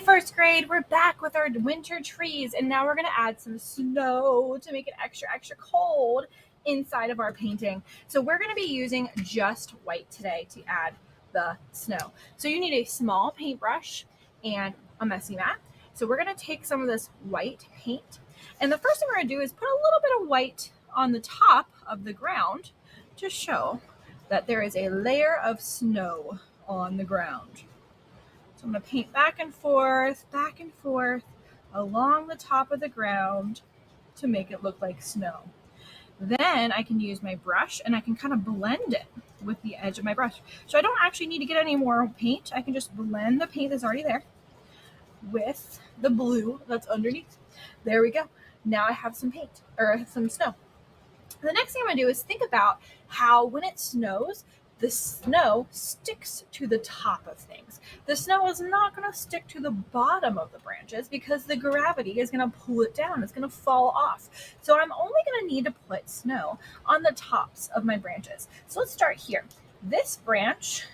First grade, we're back with our winter trees, and now we're going to add some snow to make it extra cold inside of our painting. So we're going to be using just white today to add the snow. So you need a small paintbrush and a messy mat. So we're going to take some of this white paint, and the first thing we're going to do is put a little bit of white on the top of the ground to show that there is a layer of snow on the ground. So I'm going to paint back and forth along the top of the ground to make it look like snow. Then I can use my brush and I can kind of blend it with the edge of my brush. So I don't actually need to get any more paint. I can just blend the paint that's already there with the blue that's underneath. There we go. Now I have some paint or some snow. The next thing I'm going to do is think about how when it snows, the snow sticks to the top of things. The snow is not going to stick to the bottom of the branches because the gravity is going to pull it down. It's going to fall off. So I'm only going to need to put snow on the tops of my branches. So let's start here. This branch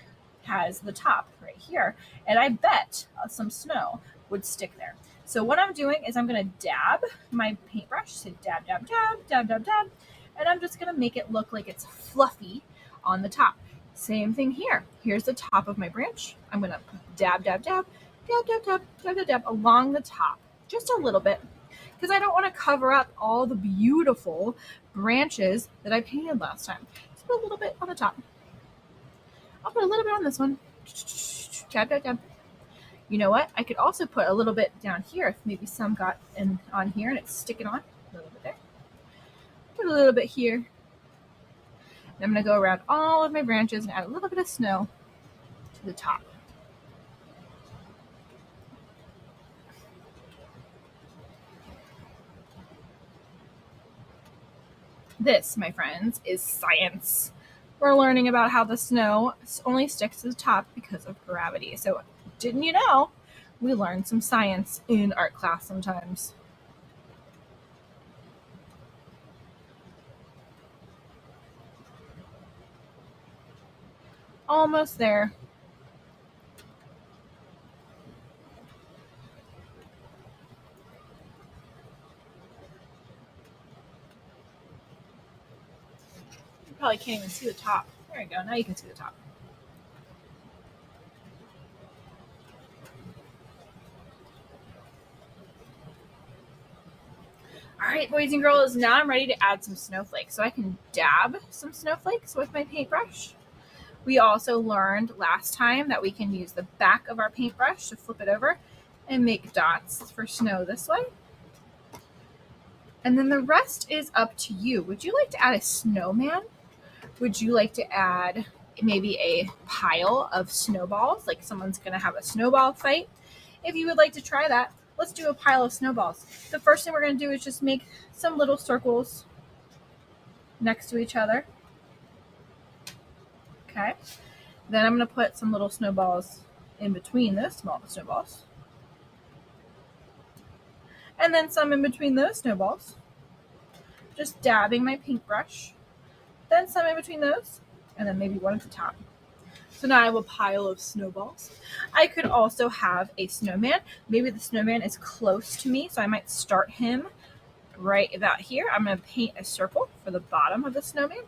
has the top right here, and I bet some snow would stick there. So what I'm doing is I'm going to dab my paintbrush, so dab, and I'm just going to make it look like it's fluffy on the top. Same thing here. Here's the top of my branch. I'm going to dab along the top, just a little bit, because I don't want to cover up all the beautiful branches that I painted last time. Just put a little bit on the top. I'll put a little bit on this one. Dab. You know what? I could also put a little bit down here if maybe some got on here and it's sticking on. A little bit there. Put a little bit here. I'm going to go around all of my branches and add a little bit of snow to the top. This, my friends, is science. We're learning about how the snow only sticks to the top because of gravity. So, didn't you know? We learn some science in art class sometimes. Almost there. You probably can't even see the top. There you go. Now you can see the top. All right, boys and girls, now I'm ready to add some snowflakes. So I can dab some snowflakes with my paintbrush. We also learned last time that we can use the back of our paintbrush to flip it over and make dots for snow this way. And then the rest is up to you. Would you like to add a snowman? Would you like to add maybe a pile of snowballs, like someone's going to have a snowball fight? If you would like to try that, let's do a pile of snowballs. The first thing we're going to do is just make some little circles next to each other. Okay. Then I'm going to put some little snowballs in between those small snowballs. And then some in between those snowballs. Just dabbing my paintbrush. Then some in between those. And then maybe one at the top. So now I have a pile of snowballs. I could also have a snowman. Maybe the snowman is close to me, so I might start him right about here. I'm going to paint a circle for the bottom of the snowman.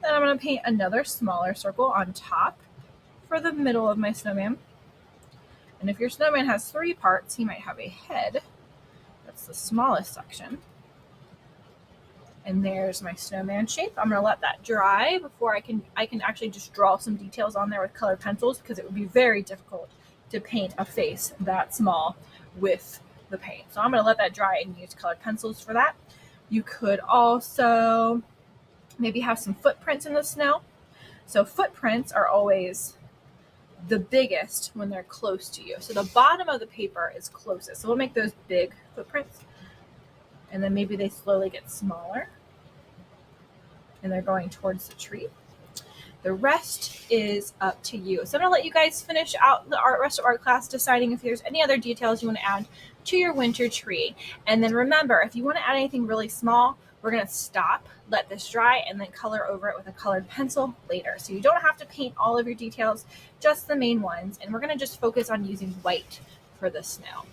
Then I'm going to paint another smaller circle on top for the middle of my snowman. And if your snowman has 3 parts, he might have a head. That's the smallest section. And there's my snowman shape. I'm going to let that dry before I can actually just draw some details on there with colored pencils, because it would be very difficult to paint a face that small with the paint. So I'm going to let that dry and use colored pencils for that. You could also maybe have some footprints in the snow. So footprints are always the biggest when they're close to you. So the bottom of the paper is closest. So we'll make those big footprints. And then maybe they slowly get smaller. And they're going towards the tree. The rest is up to you. So I'm going to let you guys finish out the rest of art class, deciding if there's any other details you want to add to your winter tree. And then remember, if you want to add anything really small, We're going to stop, let this dry, and then color over it with a colored pencil later. So you don't have to paint all of your details, just the main ones. And we're going to just focus on using white for the snow.